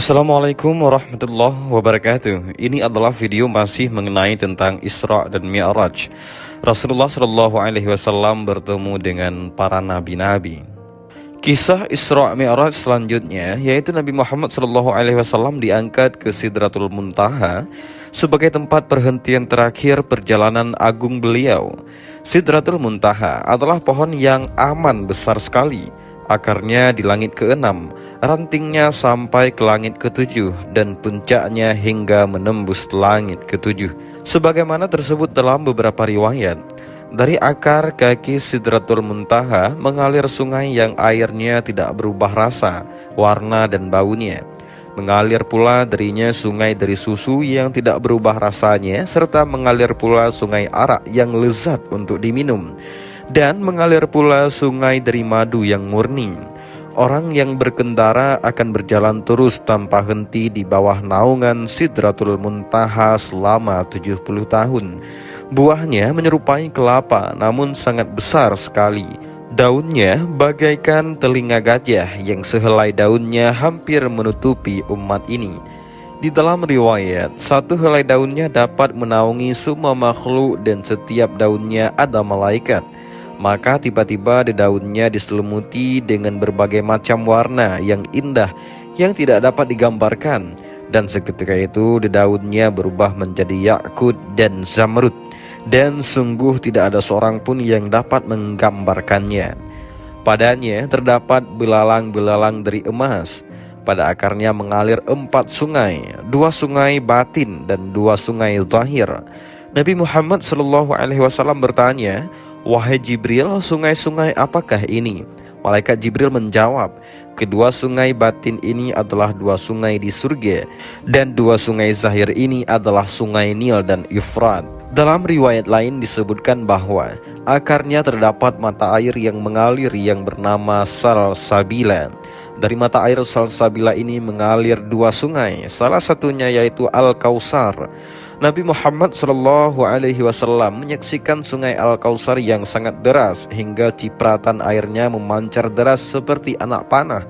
Assalamualaikum warahmatullahi wabarakatuh. Ini adalah video masih mengenai tentang Isra dan Mi'raj. Rasulullah Shallallahu Alaihi Wasallam bertemu dengan para nabi-nabi. Kisah Isra Mi'raj selanjutnya yaitu Nabi Muhammad Shallallahu Alaihi Wasallam diangkat ke Sidratul Muntaha sebagai tempat perhentian terakhir perjalanan agung beliau. Sidratul Muntaha adalah pohon yang aman besar sekali. Akarnya di langit ke-6, rantingnya sampai ke langit ke-7, dan puncaknya hingga menembus langit ke-7. Sebagaimana tersebut dalam beberapa riwayat, dari akar kaki Sidratul Muntaha mengalir sungai yang airnya tidak berubah rasa, warna, dan baunya. Mengalir pula darinya sungai dari susu yang tidak berubah rasanya, serta mengalir pula sungai arak yang lezat untuk diminum. Dan mengalir pula sungai dari madu yang murni. Orang yang berkendara akan berjalan terus tanpa henti di bawah naungan Sidratul Muntaha selama 70 tahun. Buahnya menyerupai kelapa namun sangat besar sekali. Daunnya bagaikan telinga gajah yang sehelai daunnya hampir menutupi umat ini. Di dalam riwayat, satu helai daunnya dapat menaungi semua makhluk dan setiap daunnya ada malaikat. Maka tiba-tiba di daunnya diselimuti dengan berbagai macam warna yang indah yang tidak dapat digambarkan. Dan seketika itu di daunnya berubah menjadi yakut dan zamrud. Dan sungguh tidak ada seorang pun yang dapat menggambarkannya. Padanya terdapat belalang-belalang dari emas. Pada akarnya mengalir 4 sungai, 2 sungai batin dan 2 sungai zahir. Nabi Muhammad SAW bertanya, "Wahai Jibril, sungai-sungai apakah ini?" Malaikat Jibril menjawab, "Kedua sungai batin ini adalah 2 sungai di surga, dan 2 sungai zahir ini adalah sungai Nil dan Efrat." Dalam riwayat lain disebutkan bahwa akarnya terdapat mata air yang mengalir yang bernama Salsabila. Dari mata air Salsabila ini mengalir 2 sungai, salah satunya yaitu Al-Kautsar. Nabi Muhammad SAW menyaksikan sungai Al-Kautsar yang sangat deras hingga cipratan airnya memancar deras seperti anak panah.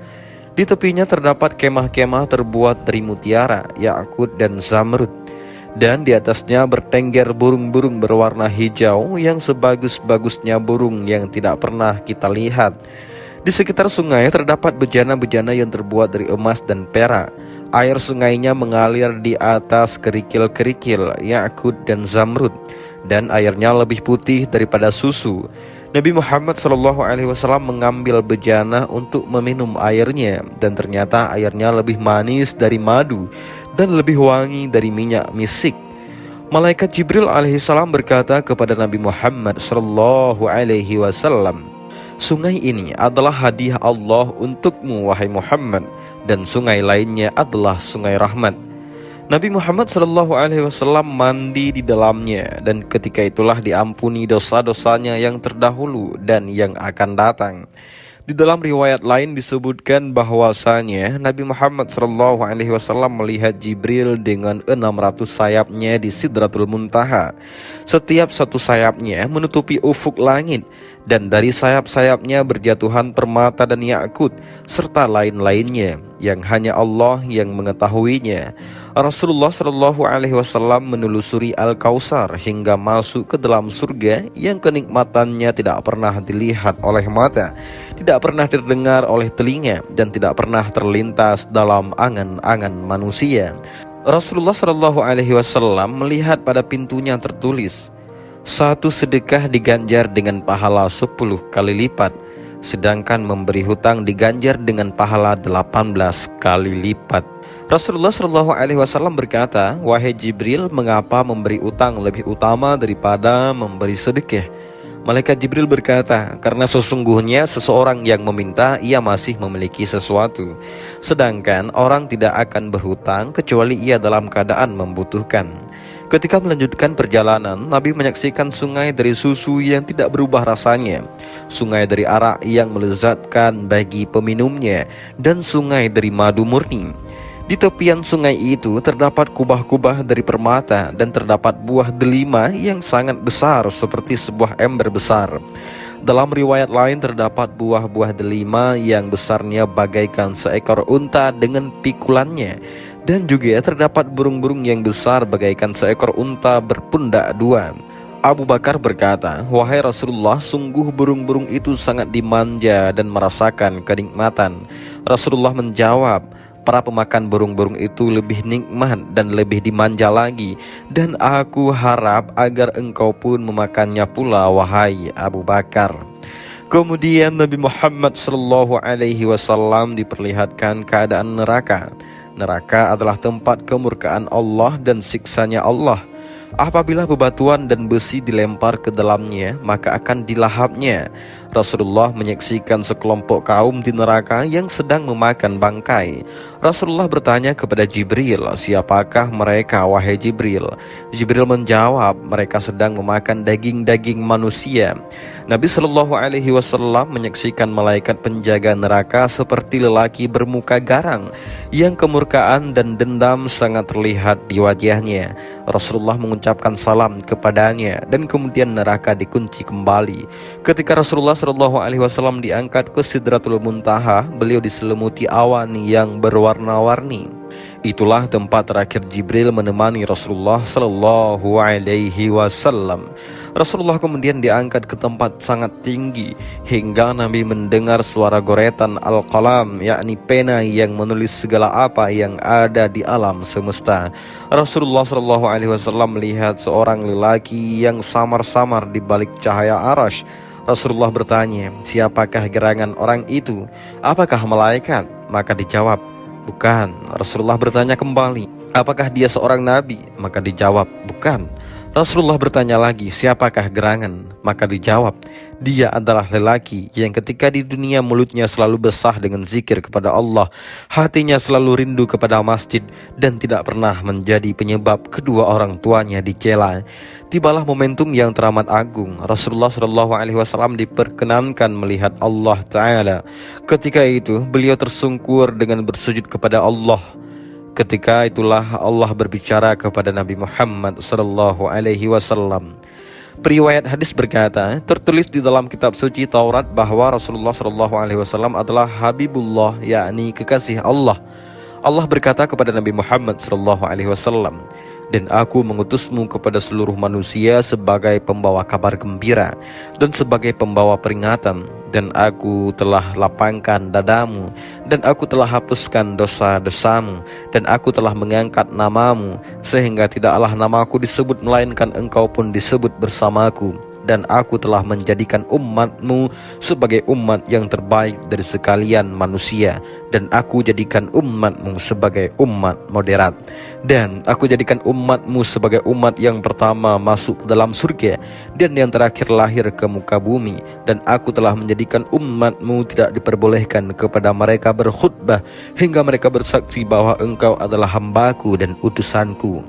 Di tepinya terdapat kemah-kemah terbuat dari mutiara, yakut, dan zamrud. Dan di atasnya bertengger burung-burung berwarna hijau yang sebagus-bagusnya burung yang tidak pernah kita lihat. Di sekitar sungai terdapat bejana-bejana yang terbuat dari emas dan perak. Air sungainya mengalir di atas kerikil-kerikil, yakut dan zamrud, dan airnya lebih putih daripada susu. Nabi Muhammad SAW mengambil bejana untuk meminum airnya, dan ternyata airnya lebih manis dari madu dan lebih wangi dari minyak misik. Malaikat Jibril alaihissalam berkata kepada Nabi Muhammad SAW, "Sungai ini adalah hadiah Allah untukmu, wahai Muhammad, dan sungai lainnya adalah sungai rahmat." Nabi Muhammad SAW mandi di dalamnya, dan ketika itulah diampuni dosa-dosanya yang terdahulu dan yang akan datang. Di dalam riwayat lain disebutkan bahwasanya Nabi Muhammad SAW melihat Jibril dengan 600 sayapnya di Sidratul Muntaha. Setiap satu sayapnya menutupi ufuk langit, dan dari sayap-sayapnya berjatuhan permata dan yakut serta lain-lainnya yang hanya Allah yang mengetahuinya. Rasulullah SAW menelusuri Al-Kautsar hingga masuk ke dalam surga yang kenikmatannya tidak pernah dilihat oleh mata, tidak pernah terdengar oleh telinga, dan tidak pernah terlintas dalam angan-angan manusia. Rasulullah SAW melihat pada pintunya tertulis, "Satu sedekah diganjar dengan pahala 10 kali lipat, sedangkan memberi hutang diganjar dengan pahala 18 kali lipat." Rasulullah SAW berkata, "Wahai Jibril, mengapa memberi utang lebih utama daripada memberi sedekah?" Malaikat Jibril berkata, "Karena sesungguhnya seseorang yang meminta, ia masih memiliki sesuatu. Sedangkan orang tidak akan berhutang kecuali ia dalam keadaan membutuhkan." Ketika melanjutkan perjalanan, Nabi menyaksikan sungai dari susu yang tidak berubah rasanya, sungai dari arak yang melezatkan bagi peminumnya, dan sungai dari madu murni. Di tepian sungai itu terdapat kubah-kubah dari permata, dan terdapat buah delima yang sangat besar seperti sebuah ember besar. Dalam riwayat lain terdapat buah-buah delima yang besarnya bagaikan seekor unta dengan pikulannya. Dan juga terdapat burung-burung yang besar bagaikan seekor unta berpundak dua. Abu Bakar berkata, "Wahai Rasulullah, sungguh burung-burung itu sangat dimanja dan merasakan kenikmatan." Rasulullah menjawab, "Para pemakan burung-burung itu lebih nikmat dan lebih dimanja lagi, dan aku harap agar engkau pun memakannya pula, wahai Abu Bakar." Kemudian Nabi Muhammad SAW diperlihatkan keadaan neraka. Neraka adalah tempat kemurkaan Allah dan siksanya Allah. Apabila bebatuan dan besi dilempar ke dalamnya, maka akan dilahapnya. Rasulullah menyaksikan sekelompok kaum di neraka yang sedang memakan bangkai. Rasulullah bertanya kepada Jibril, "Siapakah mereka, wahai Jibril?" Jibril menjawab, "Mereka sedang memakan daging-daging manusia." Nabi SAW menyaksikan malaikat penjaga neraka seperti lelaki bermuka garang yang kemurkaan dan dendam sangat terlihat di wajahnya. Rasulullah mengucapkan salam kepadanya dan kemudian neraka dikunci kembali. Ketika Rasulullah SAW diangkat ke Sidratul Muntaha, beliau diselimuti awan yang berwarna-warni. Itulah tempat terakhir Jibril menemani Rasulullah SAW. Rasulullah kemudian diangkat ke tempat sangat tinggi hingga Nabi mendengar suara goretan al-qalam, yakni pena yang menulis segala apa yang ada di alam semesta. Rasulullah SAW melihat seorang lelaki yang samar-samar di balik cahaya arash. Rasulullah bertanya, "Siapakah gerangan orang itu? Apakah malaikat?" Maka dijawab, "Bukan." Rasulullah bertanya kembali, "Apakah dia seorang nabi?" Maka dijawab, "Bukan." Rasulullah bertanya lagi, "Siapakah gerangan?" Maka dijawab, "Dia adalah lelaki yang ketika di dunia mulutnya selalu besar dengan zikir kepada Allah, hatinya selalu rindu kepada masjid, dan tidak pernah menjadi penyebab kedua orang tuanya dicela." Tibalah momentum yang teramat agung. Rasulullah SAW diperkenankan melihat Allah Ta'ala. Ketika itu beliau tersungkur dengan bersujud kepada Allah. Ketika itulah Allah berbicara kepada Nabi Muhammad SAW. Periwayat hadis berkata, tertulis di dalam kitab suci Taurat bahwa Rasulullah SAW adalah Habibullah, yakni kekasih Allah. Allah berkata kepada Nabi Muhammad SAW, "Dan aku mengutusmu kepada seluruh manusia sebagai pembawa kabar gembira dan sebagai pembawa peringatan. Dan aku telah lapangkan dadamu, dan aku telah hapuskan dosa-dosamu, dan aku telah mengangkat namamu, sehingga tidaklah namaku disebut melainkan engkau pun disebut bersamaku. Dan aku telah menjadikan umatmu sebagai umat yang terbaik dari sekalian manusia, dan aku jadikan umatmu sebagai umat moderat. Dan aku jadikan umatmu sebagai umat yang pertama masuk ke dalam surga, dan yang terakhir lahir ke muka bumi. Dan aku telah menjadikan umatmu tidak diperbolehkan kepada mereka berkhutbah hingga mereka bersaksi bahwa engkau adalah hambaku dan utusanku.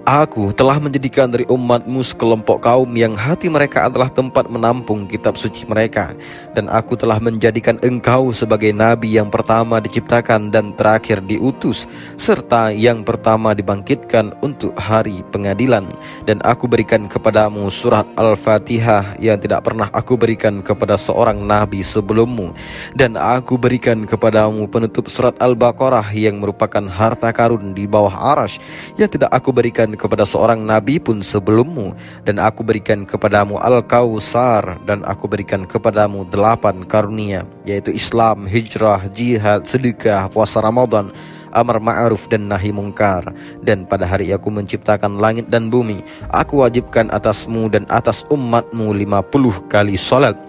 Aku telah menjadikan dari umatmu sekelompok kaum yang hati mereka adalah tempat menampung kitab suci mereka. Dan aku telah menjadikan engkau sebagai nabi yang pertama diciptakan dan terakhir diutus, serta yang pertama dibangkitkan untuk hari pengadilan. Dan aku berikan kepadamu surat Al-Fatihah yang tidak pernah aku berikan kepada seorang nabi sebelummu. Dan aku berikan kepadamu penutup surat Al-Baqarah yang merupakan harta karun di bawah arash yang tidak aku berikan kepada seorang nabi pun sebelummu. Dan aku berikan kepadamu Al-Kautsar, dan aku berikan kepadamu 8 karunia, yaitu Islam, hijrah, jihad, sedekah, puasa Ramadan, amar ma'ruf dan nahi mungkar. Dan pada hari aku menciptakan langit dan bumi, aku wajibkan atasmu dan atas umatmu 50 kali salat.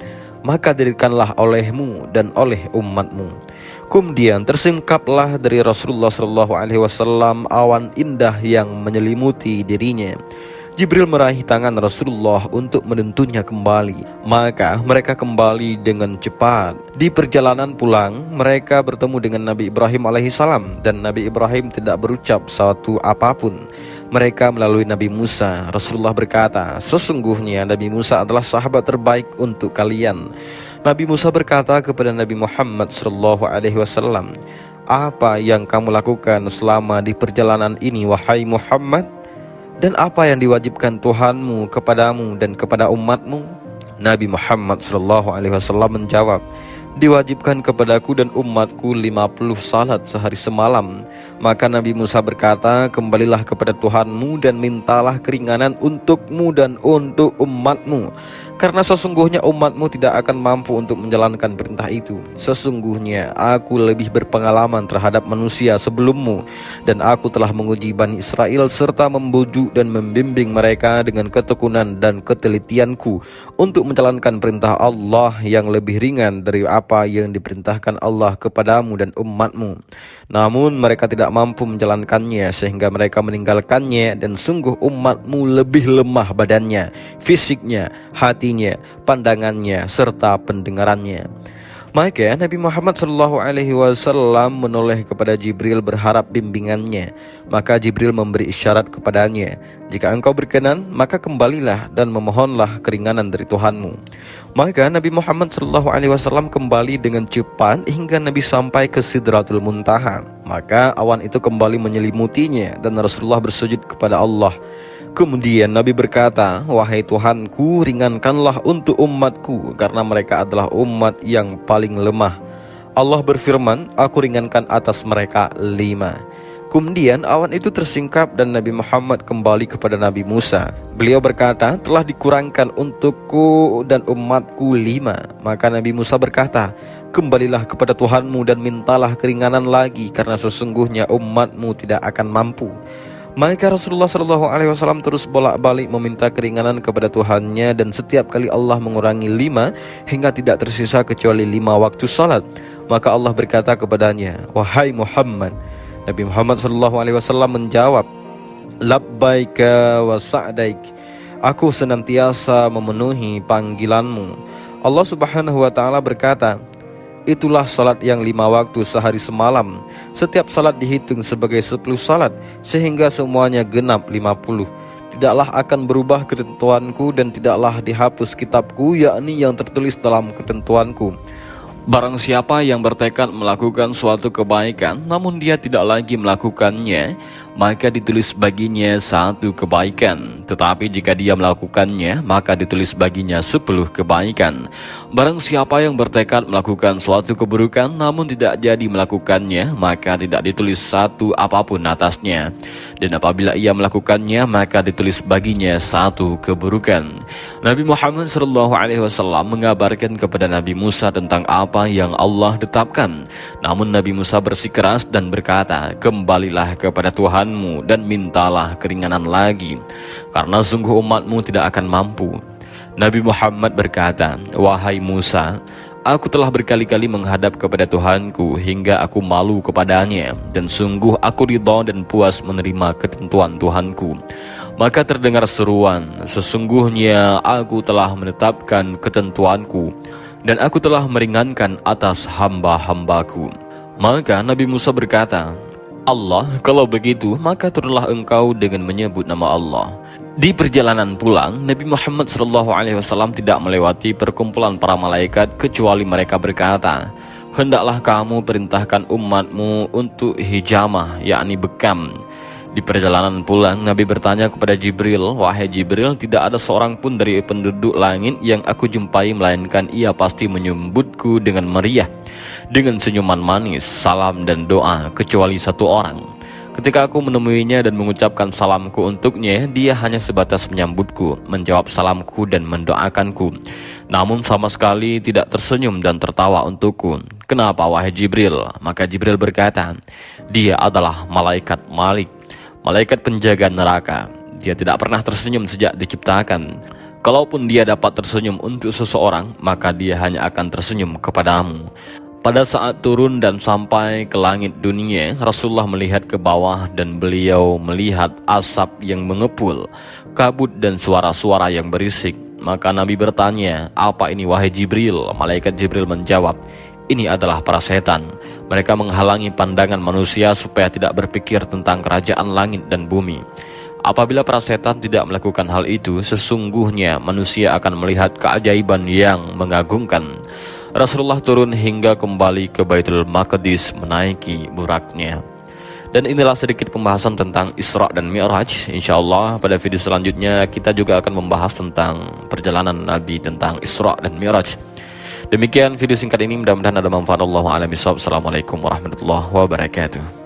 Maka dirikanlah olehmu dan oleh umatmu." Kemudian tersingkaplah dari Rasulullah SAW awan indah yang menyelimuti dirinya. Jibril meraih tangan Rasulullah untuk menuntunnya kembali. Maka mereka kembali dengan cepat. Di perjalanan pulang, mereka bertemu dengan Nabi Ibrahim alaihissalam, dan Nabi Ibrahim tidak berucap suatu apapun. Mereka melalui Nabi Musa. Rasulullah berkata, "Sesungguhnya Nabi Musa adalah sahabat terbaik untuk kalian." Nabi Musa berkata kepada Nabi Muhammad SAW, "Apa yang kamu lakukan selama di perjalanan ini, wahai Muhammad? Dan apa yang diwajibkan Tuhanmu kepadamu dan kepada umatmu?" Nabi Muhammad SAW menjawab, diwajibkan kepadaku dan umatku 50 salat sehari semalam. Maka Nabi Musa berkata, kembalilah kepada Tuhanmu dan mintalah keringanan untukmu dan untuk umatmu, karena sesungguhnya umatmu tidak akan mampu untuk menjalankan perintah itu. Sesungguhnya aku lebih berpengalaman terhadap manusia sebelummu, dan aku telah menguji Bani Israel serta membujuk dan membimbing mereka dengan ketekunan dan ketelitianku untuk menjalankan perintah Allah yang lebih ringan dari apa yang diperintahkan Allah kepadamu dan umatmu. Namun mereka tidak mampu menjalankannya sehingga mereka meninggalkannya, dan sungguh umatmu lebih lemah badannya, fisiknya, hatinya, pandangannya, serta pendengarannya. Maka Nabi Muhammad SAW menoleh kepada Jibril berharap bimbingannya. Maka Jibril memberi isyarat kepadanya, jika engkau berkenan, maka kembalilah dan memohonlah keringanan dari Tuhanmu. Maka Nabi Muhammad SAW kembali dengan cepat hingga Nabi sampai ke Sidratul Muntaha. Maka awan itu kembali menyelimutinya dan Rasulullah bersujud kepada Allah. Kemudian Nabi berkata, wahai Tuhanku, ringankanlah untuk umatku, karena mereka adalah umat yang paling lemah. Allah berfirman, aku ringankan atas mereka 5. Kemudian awan itu tersingkap dan Nabi Muhammad kembali kepada Nabi Musa. Beliau berkata, telah dikurangkan untukku dan umatku 5. Maka Nabi Musa berkata, kembalilah kepada Tuhanmu dan mintalah keringanan lagi, karena sesungguhnya umatmu tidak akan mampu. Maka Rasulullah SAW terus bolak-balik meminta keringanan kepada Tuhannya, dan setiap kali Allah mengurangi 5 hingga tidak tersisa kecuali 5 waktu salat. Maka Allah berkata kepadanya, wahai Muhammad. Nabi Muhammad SAW menjawab, labbaika wa sa'daik, aku senantiasa memenuhi panggilanmu. Allah Subhanahu wa ta'ala berkata, itulah salat yang 5 waktu sehari semalam. Setiap salat dihitung sebagai 10 salat, sehingga semuanya genap 50. Tidaklah akan berubah ketentuanku dan tidaklah dihapus kitabku, yakni yang tertulis dalam ketentuanku. Barang siapa yang bertekad melakukan suatu kebaikan, namun dia tidak lagi melakukannya, maka ditulis baginya 1 kebaikan. Tetapi jika dia melakukannya, maka ditulis baginya 10 kebaikan. Barang siapa yang bertekad melakukan suatu keburukan, namun tidak jadi melakukannya, maka tidak ditulis 1 apapun atasnya. Dan apabila ia melakukannya, maka ditulis baginya 1 keburukan. Nabi Muhammad SAW mengabarkan kepada Nabi Musa tentang apa yang Allah tetapkan. Namun Nabi Musa bersikeras dan berkata, kembalilah kepada Tuhanmu dan mintalah keringanan lagi, karena sungguh umatmu tidak akan mampu. Nabi Muhammad berkata, wahai Musa, aku telah berkali-kali menghadap kepada Tuhanku hingga aku malu kepadanya, dan sungguh aku ridha dan puas menerima ketentuan Tuhanku. Maka terdengar seruan, sesungguhnya aku telah menetapkan ketentuanku, dan aku telah meringankan atas hamba-hambaku. Maka Nabi Musa berkata, Allah, kalau begitu maka turunlah engkau dengan menyebut nama Allah. Di perjalanan pulang, Nabi Muhammad SAW tidak melewati perkumpulan para malaikat kecuali mereka berkata, hendaklah kamu perintahkan umatmu untuk hijamah, yakni bekam. Di perjalanan pulang, Nabi bertanya kepada Jibril, wahai Jibril, tidak ada seorang pun dari penduduk langit yang aku jumpai, melainkan ia pasti menyambutku dengan meriah, dengan senyuman manis, salam dan doa, kecuali 1 orang. Ketika aku menemuinya dan mengucapkan salamku untuknya, dia hanya sebatas menyambutku, menjawab salamku dan mendoakanku, namun sama sekali tidak tersenyum dan tertawa untukku. Kenapa wahai Jibril? Maka Jibril berkata, dia adalah malaikat Malik, malaikat penjaga neraka. Dia tidak pernah tersenyum sejak diciptakan. Kalaupun dia dapat tersenyum untuk seseorang, maka dia hanya akan tersenyum kepadamu. Pada saat turun dan sampai ke langit dunia, Rasulullah melihat ke bawah dan beliau melihat asap yang mengepul, kabut dan suara-suara yang berisik. Maka Nabi bertanya, apa ini wahai Jibril? Malaikat Jibril menjawab, ini adalah para setan. Mereka menghalangi pandangan manusia supaya tidak berpikir tentang kerajaan langit dan bumi. Apabila para setan tidak melakukan hal itu, sesungguhnya manusia akan melihat keajaiban yang mengagumkan. Rasulullah turun hingga kembali ke Baitul Maqdis menaiki buraknya. Dan inilah sedikit pembahasan tentang Isra dan Mi'raj. InsyaAllah pada video selanjutnya kita juga akan membahas tentang perjalanan Nabi tentang Isra dan Mi'raj. Demikian video singkat ini, mudah-mudahan ada manfaat. Allahu a'lam bishawab. Assalamualaikum warahmatullahi wabarakatuh.